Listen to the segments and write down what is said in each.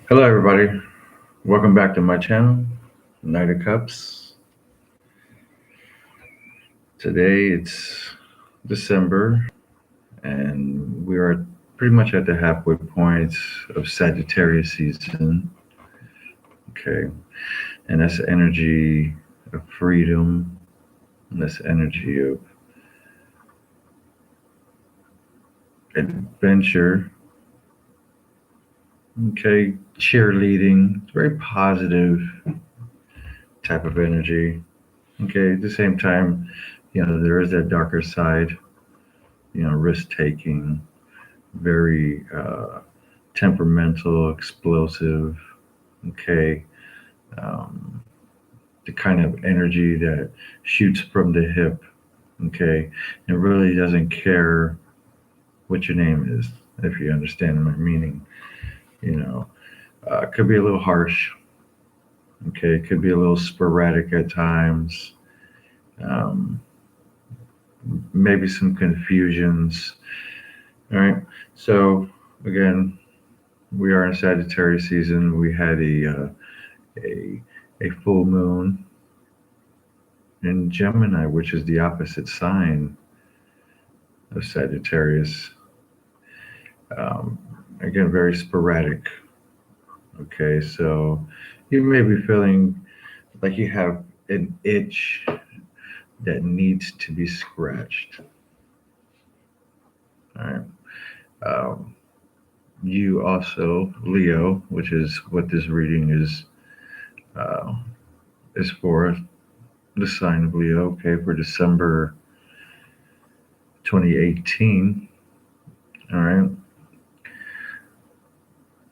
Hello, everybody. Welcome back to my channel, Knight of Cups. Today it's December, and we are pretty much at the halfway point of Sagittarius season. Okay, and that's energy of freedom, and that's energy of adventure. Okay, cheerleading. It's very positive type of energy. Okay, at the same time, there is that darker side, risk taking, very temperamental, explosive. Okay, um, the kind of energy that shoots from the hip. Okay, and really doesn't care what your name is, if you understand my meaning. You know, it could be a little harsh. Okay, it could be a little sporadic at times. Um, Maybe some confusions. All right. So again, we are in Sagittarius season. We had a a full moon in Gemini, which is the opposite sign of Sagittarius. Um, Again, very sporadic. Okay, so you may be feeling like you have an itch that needs to be scratched. All right. Um, you also, Leo, which is what this reading uh, is for, the sign of Leo. Okay, for December 2018. All right.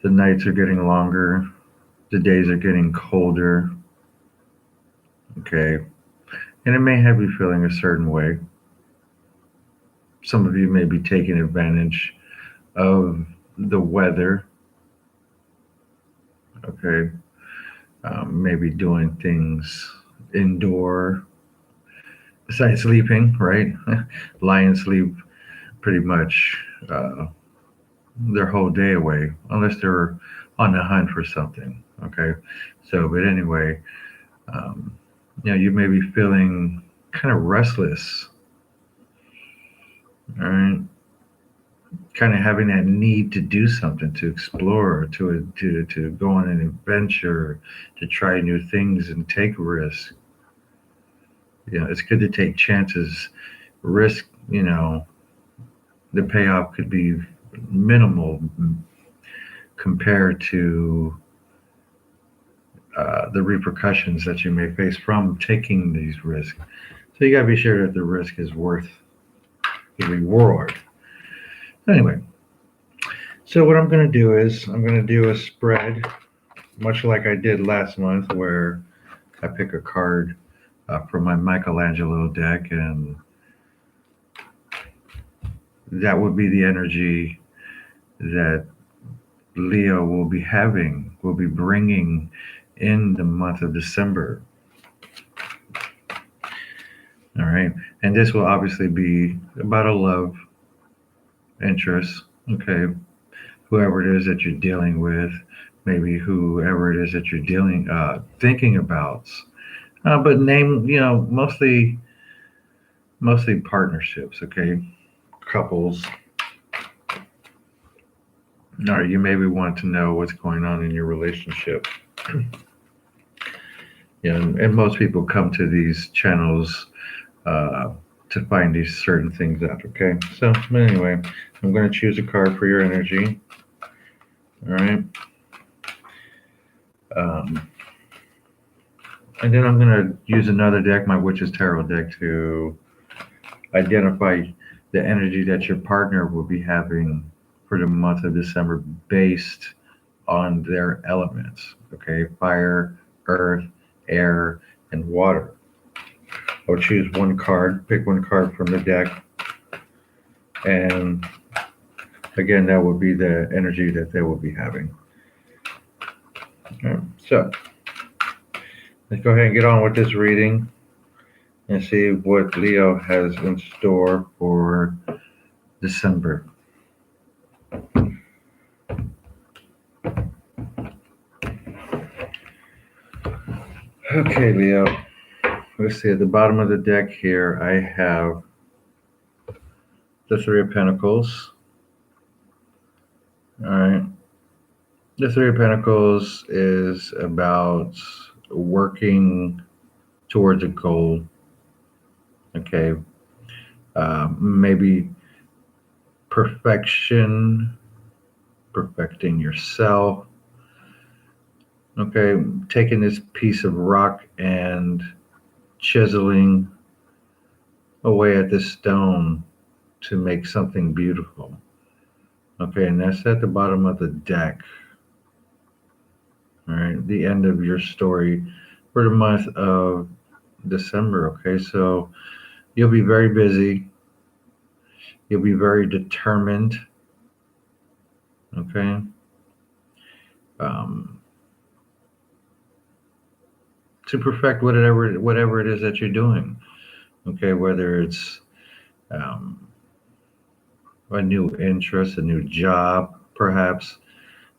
The nights are getting longer. The days are getting colder. Okay. And it may have you feeling a certain way. Some of you may be taking advantage of the weather. Okay. Maybe doing things indoor besides sleeping, right? Lions sleep pretty much their whole day away, unless they're on the hunt for something. Okay. So, but anyway, um, you may be feeling kind of restless, all right? Kind of having that need to do something, to explore, to go on an adventure, to try new things and take risks. It's good to take chances. Risk, the payoff could be minimal compared to the repercussions that you may face from taking these risks. So you got to be sure that the risk is worth the reward. Anyway, so what I'm going to do is I'm going to do a spread, much like I did last month, where I pick a card from my Michelangelo deck, and that would be the energy that Leo will be bringing in the month of December. All right. And this will obviously be about a love interest. Okay. Whoever it is that you're dealing with, maybe whoever it is that you're thinking about. But name, mostly partnerships. Okay. Couples. Or you maybe want to know what's going on in your relationship. And most people come to these channels uh, to find these certain things out. Okay, so but anyway, I'm going to choose a card for your energy. All right, um, and then I'm going to use another deck, my Witch's Tarot deck, to identify the energy that your partner will be having for the month of December based on their elements. Okay, fire, earth, air, and water. I'll choose one card, pick one card from the deck, and again, that would be the energy that they will be having. Okay, so let's go ahead and get on with this reading and see what Leo has in store for December. Okay, Leo. Let's see. At the bottom of the deck here, I have the Three of Pentacles. All right. The Three of Pentacles is about working towards a goal. Okay. Maybe perfection, perfecting yourself. Okay. Taking this piece of rock and chiseling away at this stone to make something beautiful. Okay. And that's at the bottom of the deck. All right. The end of your story for the month of December. Okay. So you'll be very busy. You'll be very determined. Okay. Um, to perfect whatever it is that you're doing. Okay. Whether it's um, a new interest, a new job, perhaps,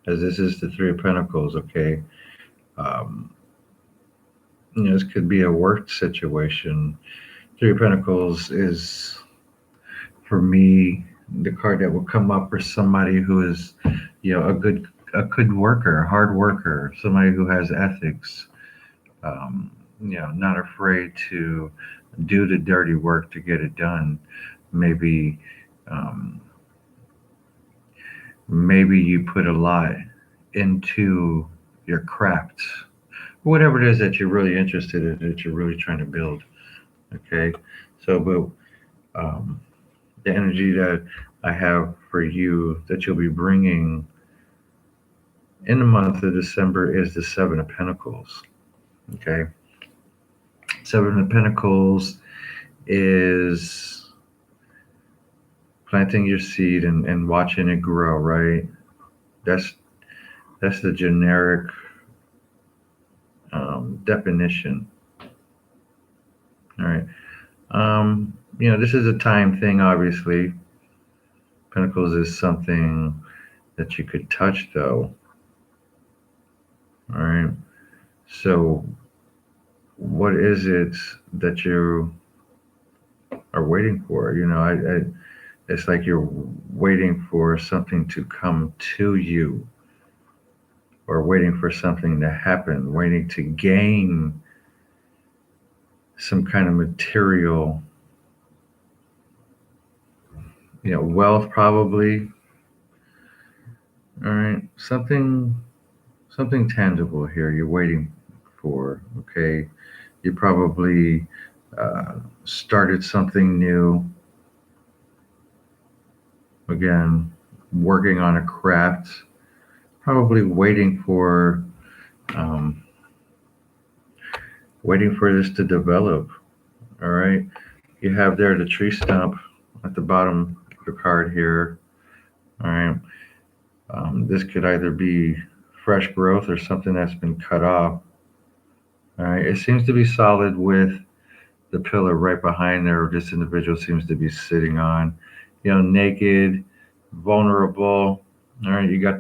as this is the Three of Pentacles. Okay. Um, this could be a work situation. Three of Pentacles is, for me, the card that will come up for somebody who is, a good worker, a hard worker, somebody who has ethics. Not afraid to do the dirty work to get it done. Maybe, um, maybe you put a lot into your craft, whatever it is that you're really interested in, that you're really trying to build. Okay, so but the energy that I have for you that you'll be bringing in the month of December is the Seven of Pentacles. Okay, Seven of Pentacles is planting your seed and watching it grow. Right, that's that's the generic definition. All right. This is a time thing, obviously. Pentacles is something that you could touch, though. All right. So, what is it that you are waiting for? It's like you're waiting for something to come to you, or waiting for something to happen, waiting to gain some kind of material, wealth, probably. All right. Something tangible here you're waiting for. Okay. You probably started something new. Again, working on a craft, probably um, waiting for this to develop. All right. You have there the tree stump at the bottom of the card here. All right. This could either be fresh growth or something that's been cut off. All right. It seems to be solid with the pillar right behind there this individual seems to be sitting on. Naked, vulnerable. All right, you got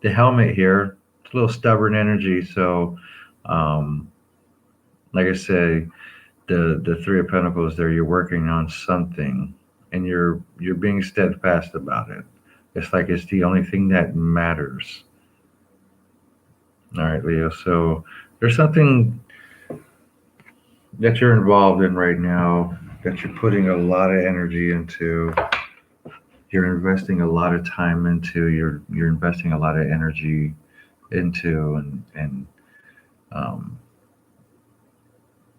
the helmet here. It's a little stubborn energy. So, um, like I say, the Three of Pentacles there, you're working on something, and you're being steadfast about it. It's like it's the only thing that matters. All right, Leo. So there's something that you're involved in right now that you're putting a lot of energy into. You're investing a lot of time into. You're investing a lot of energy into, and um,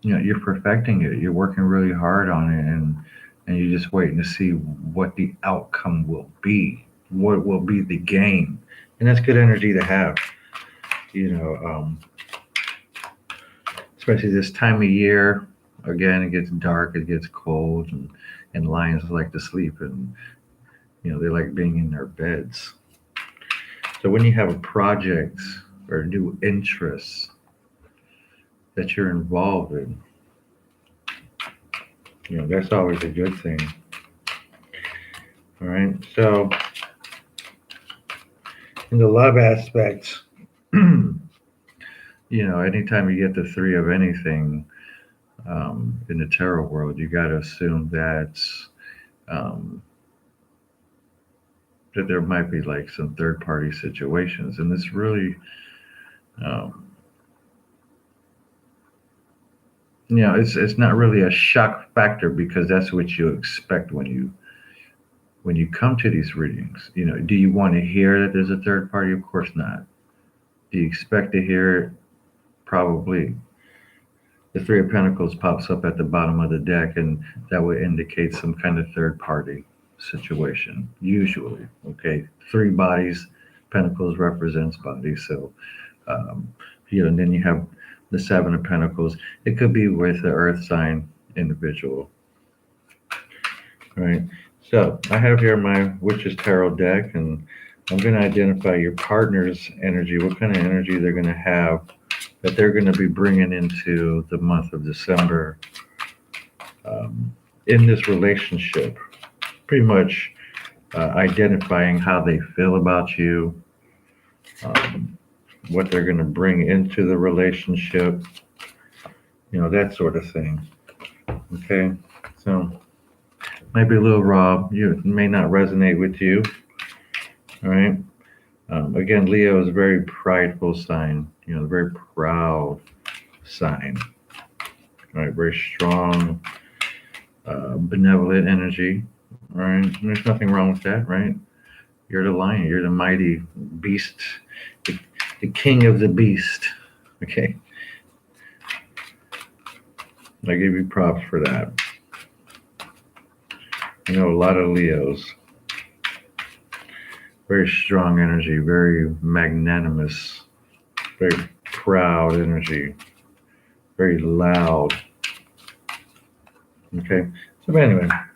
you're perfecting it. You're working really hard on it, and you're just waiting to see what the outcome will be. What will be the gain, and that's good energy to have. You know, um, Especially this time of year. Again, it gets dark, it gets cold, and lions like to sleep, and they like being in their beds. So when you have a project or new interests that you're involved in, that's always a good thing. All right. So in the love aspects, anytime you get the three of anything in the tarot world, you got to assume um, that there might be like some third party situations, and it's really, um, it's not really a shock factor because that's what you expect when you come to these readings. Do you want to hear that there's a third party? Of course not. Do you expect to hear it? Probably. The Three of Pentacles pops up at the bottom of the deck, and that would indicate some kind of third party situation, usually. Okay, three bodies, Pentacles represents bodies. So, um, and then you have the Seven of Pentacles. It could be with the Earth sign individual, right? So, I have here my Witch's Tarot deck, and I'm going to identify your partner's energy, what kind of energy they're going to have that they're going to be bringing into the month of December um, in this relationship. Pretty much identifying how they feel about you, um, what they're going to bring into the relationship, that sort of thing. Okay, so maybe a little raw. You may not resonate with you. All right. Again, Leo is a very prideful sign. Very proud sign. All right, very strong, benevolent energy. All right, and there's nothing wrong with that, right? You're the lion. You're the mighty beast, the king of the beast. Okay, I give you props for that. I know a lot of Leos. Very strong energy, very magnanimous, very proud energy, very loud. Okay, so anyway, I'm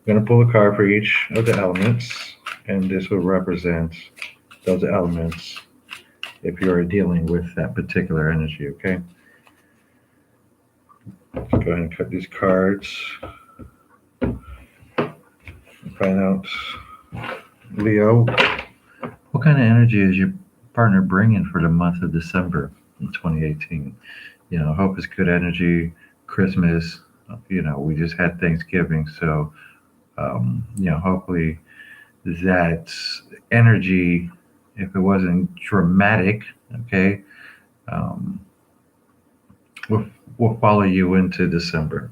going to pull a card for each of the elements, and this will represent those elements if you're dealing with that particular energy. Okay, let's go ahead and cut these cards and find out, Leo, what kind of energy is your partner bringing for the month of December in 2018? Hope is good energy. Christmas, we just had Thanksgiving, so hopefully that energy, if it wasn't dramatic, okay, um, will follow you into December.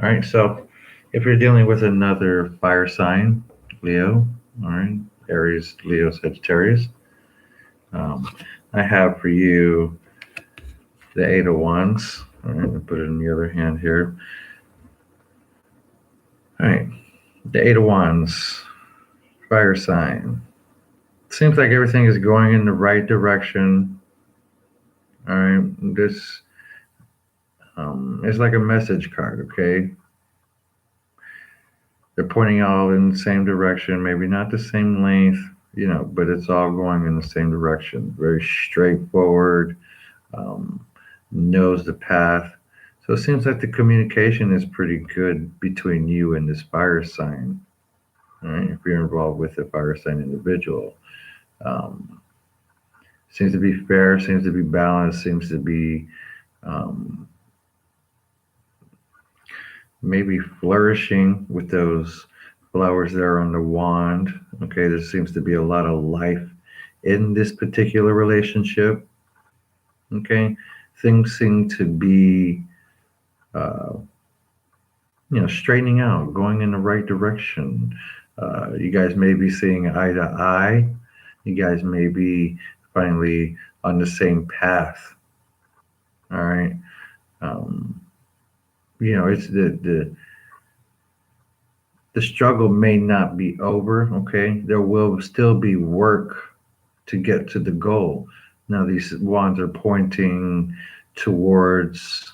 All right, so if you're dealing with another fire sign, Leo, all right, Aries, Leo, Sagittarius, I have for you the Eight of Wands. All right, I'll put it in the other hand here. All right, the Eight of Wands, fire sign. Seems like everything is going in the right direction. All right, this it's like a message card. Okay, they're pointing all in the same direction, maybe not the same length, but it's all going in the same direction. Very straightforward, um, knows the path. So it seems like the communication is pretty good between you and this fire sign. All right, if you're involved with a fire sign individual. Um, Seems to be fair, seems to be balanced, seems to be um, maybe flourishing with those flowers there on the wand. Okay, there seems to be a lot of life in this particular relationship. Okay, things seem to be, uh, straightening out, going in the right direction. You guys may be seeing eye to eye. You guys may be finally on the same path. All right. Um, it's the struggle may not be over. Okay, there will still be work to get to the goal. Now these wands are pointing towards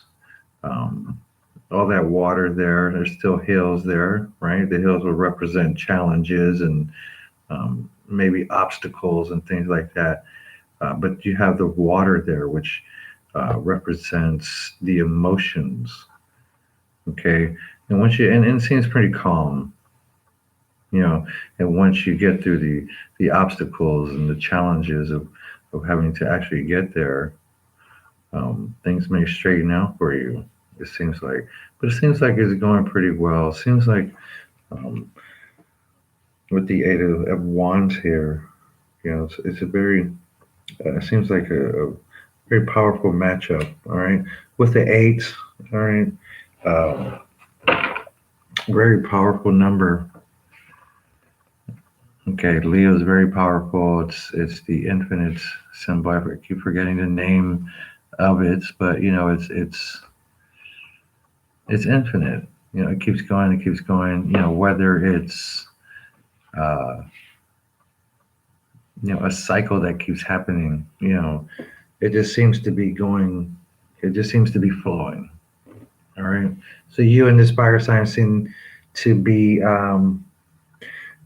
um, all that water there. There's still hills there, right? The hills will represent challenges and maybe obstacles and things like that. But you have the water there, which represents the emotions. Okay, and it seems pretty calm. you know, and once you get through the obstacles and the challenges of having to actually get there, things may straighten out for you. It seems like, but it seems like it's going pretty well. It seems like um, with the Eight of Wands here, it's a very, it seems like a very powerful matchup. All right, with the eight, all right, um, very powerful number. Okay, Leo is very powerful. It's the infinite symbol. I keep forgetting the name of it, but it's infinite. It keeps going. It keeps going. Whether it's uh, a cycle that keeps happening. It just seems to be going. It just seems to be flowing. All right. So you and this fire sign seem to be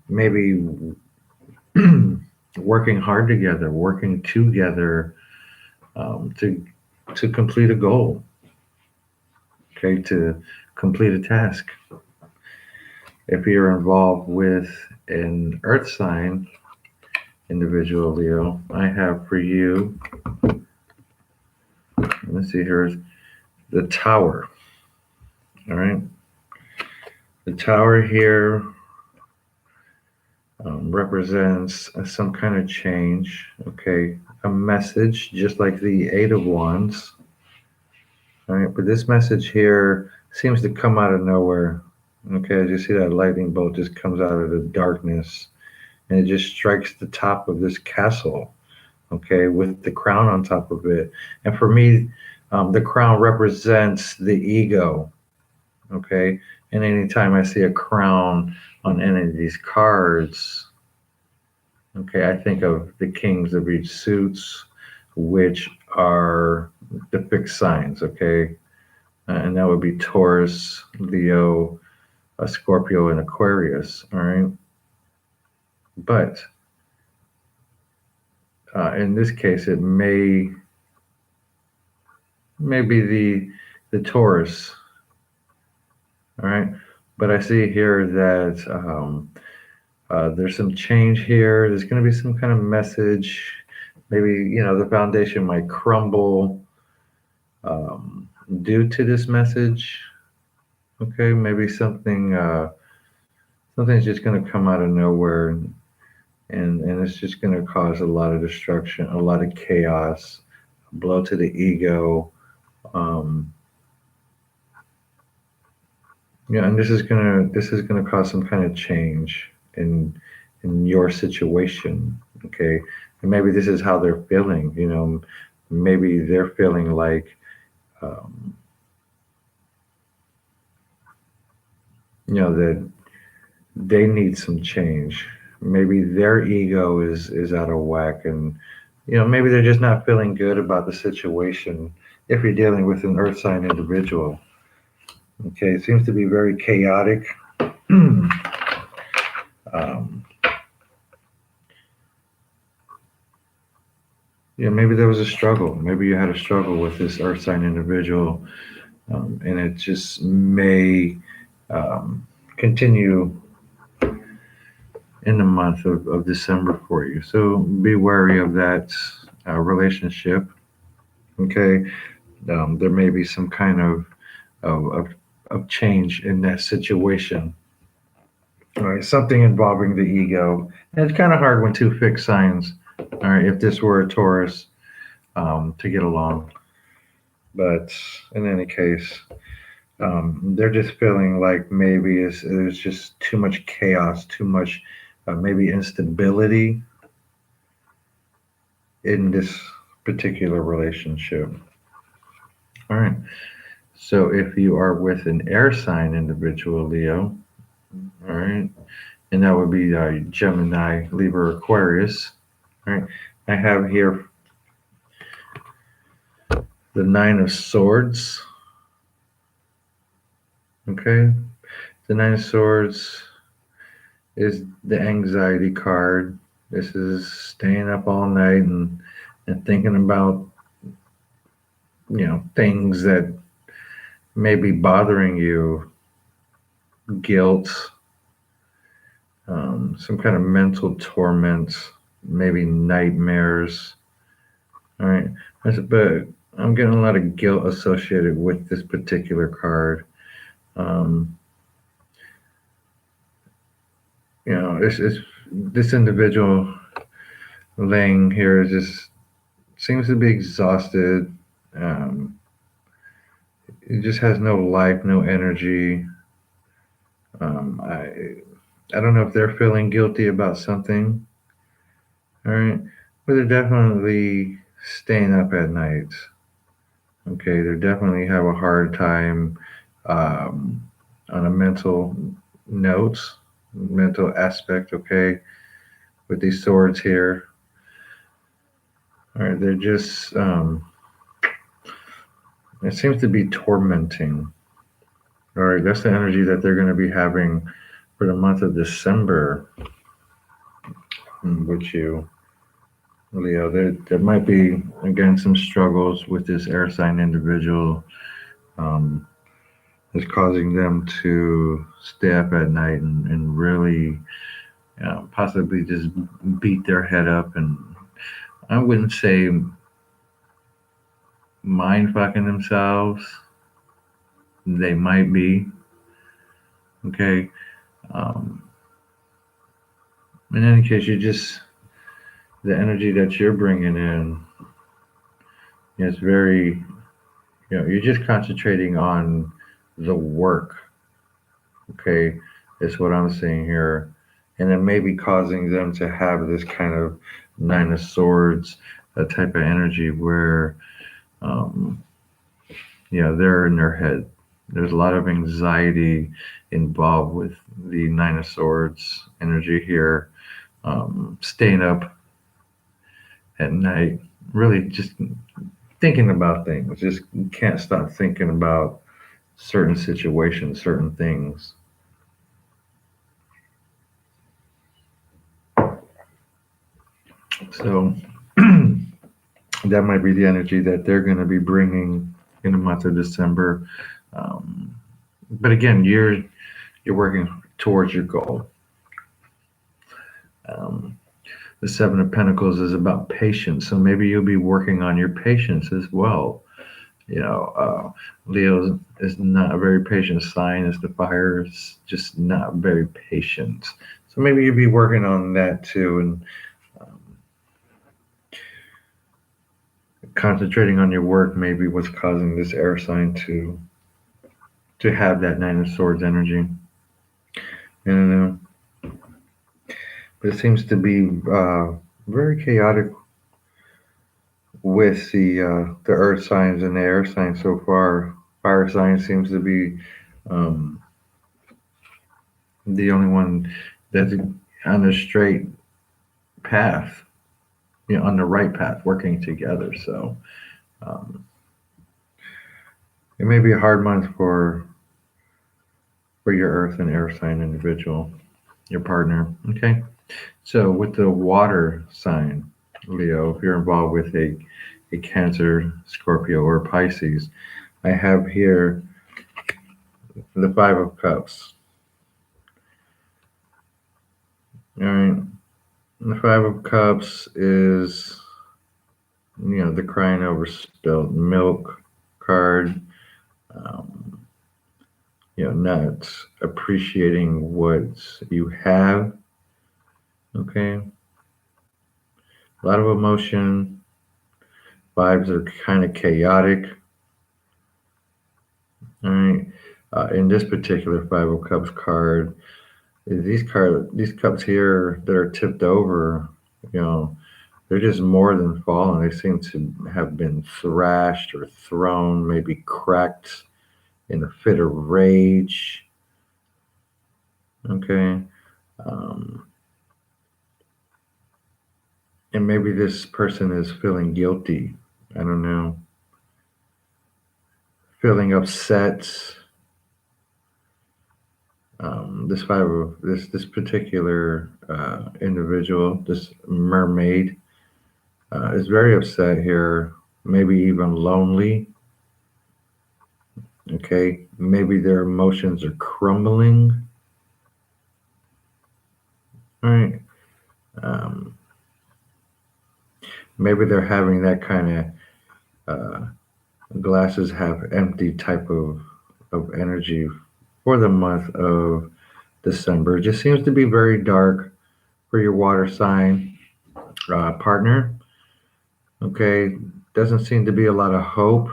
maybe working hard together, working together to complete a goal. Okay, to complete a task. If you're involved with an Earth sign individual, Leo, I have for you. Let's see here, the Tower. All right, the Tower here represents some kind of change. Okay, a message, just like the Eight of Wands. All right, but this message here seems to come out of nowhere. Okay, as you see that lightning bolt just comes out of the darkness and it just strikes the top of this castle, okay, with the crown on top of it. And for me, the crown represents the ego, okay? And anytime I see a crown on any of these cards, okay, I think of the kings of each suits, which are the fixed signs, okay? And that would be Taurus, Leo, Scorpio, and Aquarius, all right? But in this case, it may be the Taurus, all right? But I see here that there's some change here. There's going to be some kind of message. Maybe the foundation might crumble due to this message. Okay, maybe something's just going to come out of nowhere, and it's just going to cause a lot of destruction, a lot of chaos, a blow to the ego. Um, and this is gonna cause some kind of change in your situation. Okay, and maybe this is how they're feeling. Maybe they're feeling like um, that they need some change. Maybe their ego is out of whack, and maybe they're just not feeling good about the situation. If you're dealing with an earth sign individual, okay, it seems to be very chaotic. um, maybe there was a struggle. Maybe you had a struggle with this earth sign individual, and it just may continue in the month of December for you. So be wary of that relationship. Okay, there may be some kind of, of of change in that situation. All right, something involving the ego. And it's kind of hard when two fixed signs. All right, if this were a Taurus, to get along. But in any case, they're just feeling like maybe there's just too much chaos, too much maybe instability in this particular relationship. All right. So if you are with an air sign individual, Leo, all right, and that would be Gemini, Libra, Aquarius. All right. I have here the Nine of Swords. Okay. The Nine of Swords is the anxiety card. This is staying up all night and thinking about things that may be bothering you, guilt, some kind of mental torment, maybe nightmares. All right, but I'm getting a lot of guilt associated with this particular card. Um, it's this individual laying here just seems to be exhausted. Um, it just has no life, no energy. Um, I I don't know if they're feeling guilty about something. All right, but they're definitely staying up at night. Okay, they definitely have a hard time um, on a mental aspect. Okay, with these swords here. All right, they're just it seems to be tormenting. All right, that's the energy that they're going to be having for the month of December with you, Leo. There might be again some struggles with this air sign individual. Um, is causing them to stay up at night and really possibly just beat their head up. And I wouldn't say mind fucking themselves. They might be. Okay. Um, in any case, the energy that you're bringing in is very, you're just concentrating on the work. Okay. Is what I'm seeing here. And it may be causing them to have this kind of Nine of Swords, a type of energy where um, they're in their head. There's a lot of anxiety involved with the Nine of Swords energy here. Staying up at night, really just thinking about things. Just can't stop thinking about certain situations, certain things. So that might be the energy that they're going to be bringing in the month of December. Um, but again, you're working towards your goal. Um, the Seven of Pentacles is about patience, so maybe you'll be working on your patience as well. Leo is not a very patient sign, as the fire is just not very patient. So maybe you'll be working on that too, and um, concentrating on your work. Maybe what's causing this air sign to have that Nine of Swords energy. And but it seems to be very chaotic with the earth signs and the air signs so far. Fire sign seems to be um, the only one that's on a straight path, on the right path, working together. So um, it may be a hard month for your earth and air sign individual, your partner. Okay, so with the water sign, Leo, if you're involved with a Cancer, Scorpio, or Pisces, I have here the Five of Cups. All right. The Five of Cups is, the crying over spilled milk card. Um, not appreciating what you have. Okay. A lot of emotion. Vibes are kind of chaotic. All right. In this particular Five of Cups card, these cups here that are tipped over, you know, they're just more than fallen. They seem to have been thrashed or thrown, maybe cracked in a fit of rage. Okay. Um, and maybe this person is feeling guilty. I don't know. Feeling upset. This particular individual, this mermaid, is very upset here. Maybe even lonely. Okay. Maybe their emotions are crumbling. right? Um, Maybe they're having that kind of glasses half empty type of energy for the month of December. It just seems to be very dark for your water sign partner. Okay, doesn't seem to be a lot of hope.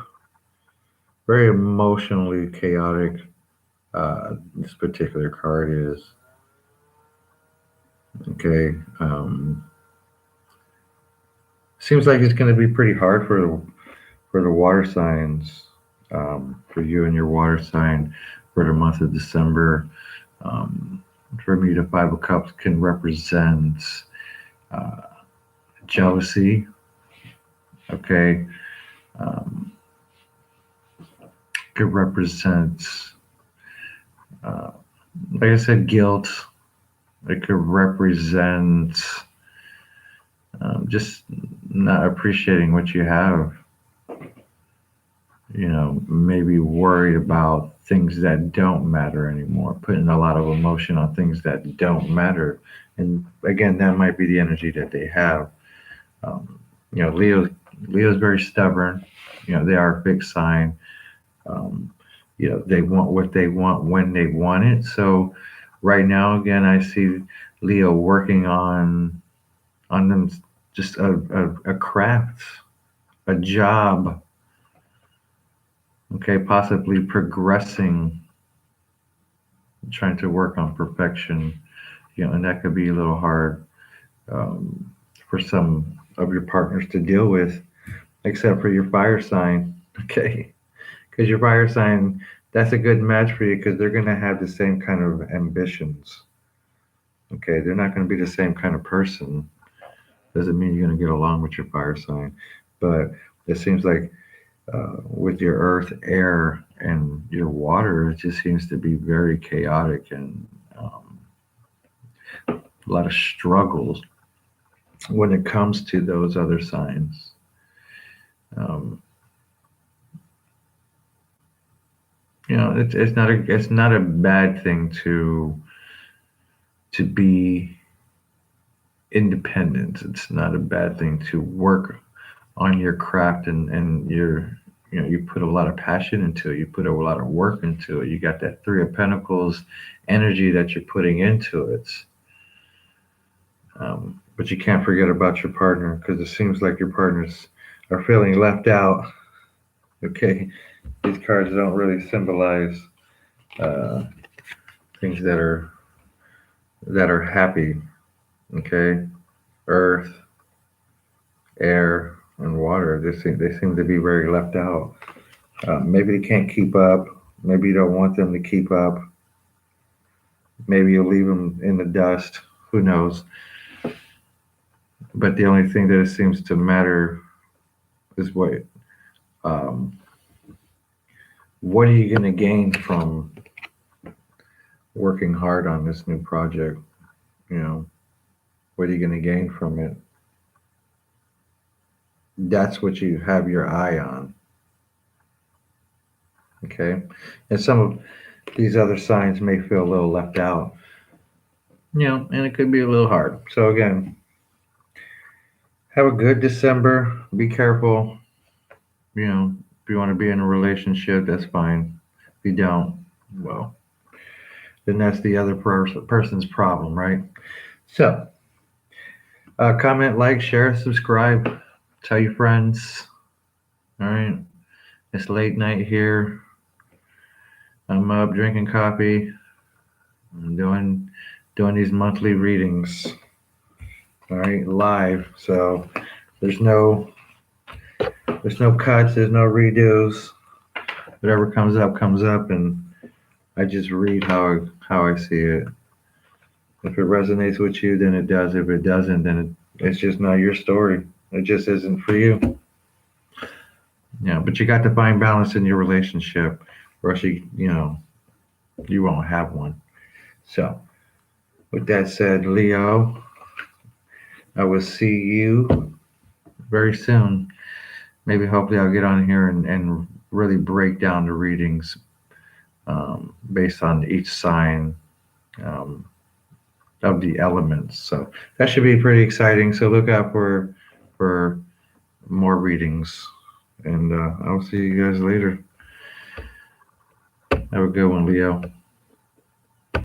Very emotionally chaotic. This particular card is okay. Seems like it's going to be pretty hard for the water signs, for you and your water sign for the month of December. Um, for me, the Five of Cups can represent uh, jealousy. Okay, um, could represent, uh, like I said, guilt. It could represent just not appreciating what you have. Maybe worried about things that don't matter anymore, putting a lot of emotion on things that don't matter. And again, that might be the energy that they have. Um, Leo's very stubborn. They are a fixed sign. Um, they want what they want when they want it. So right now, again, I see Leo working on them, just a craft, a job. Okay, possibly progressing, trying to work on perfection. And that could be a little hard um, for some of your partners to deal with, except for your fire sign. Okay, because your fire sign, that's a good match for you because they're going to have the same kind of ambitions. Okay, they're not going to be the same kind of person. Doesn't mean you're going to get along with your fire sign, but it seems like with your earth, air, and your water, it just seems to be very chaotic and a lot of struggles when it comes to those other signs. Um, it's not a bad thing to be independent. It's not a bad thing to work on your craft and you put a lot of passion into it. You put a lot of work into it. You got that Three of Pentacles energy that you're putting into it. But you can't forget about your partner because it seems like your partners are feeling left out. Okay, these cards don't really symbolize uh, things that are happy. Okay, earth, air, and water. They seem to be very left out. Maybe they can't keep up. Maybe you don't want them to keep up. Maybe you'll leave them in the dust. Who knows? But the only thing that it seems to matter is um, what are you going to gain from working hard on this new project? You know, what are you going to gain from it? That's what you have your eye on. Okay. And some of these other signs may feel a little left out, and it could be a little hard. So, again, have a good December. Be careful. If you want to be in a relationship, that's fine. If you don't, well, then that's the other person's problem, right? So, comment, like, share, subscribe, tell your friends. All right. It's late night here. I'm up drinking coffee. I'm doing these monthly readings. All right, live. So there's no cuts. There's no redos. Whatever comes up, and I just read how I see it. If it resonates with you, then it does. If it doesn't, then it's just not your story. It just isn't for you. Yeah, but you got to find balance in your relationship, or else you won't have one. So, with that said, Leo, I will see you very soon. Maybe hopefully I'll get on here and really break down the readings based on each sign. Um, of the elements. So that should be pretty exciting. So look out for more readings, and I'll see you guys later. Have a good one, Leo.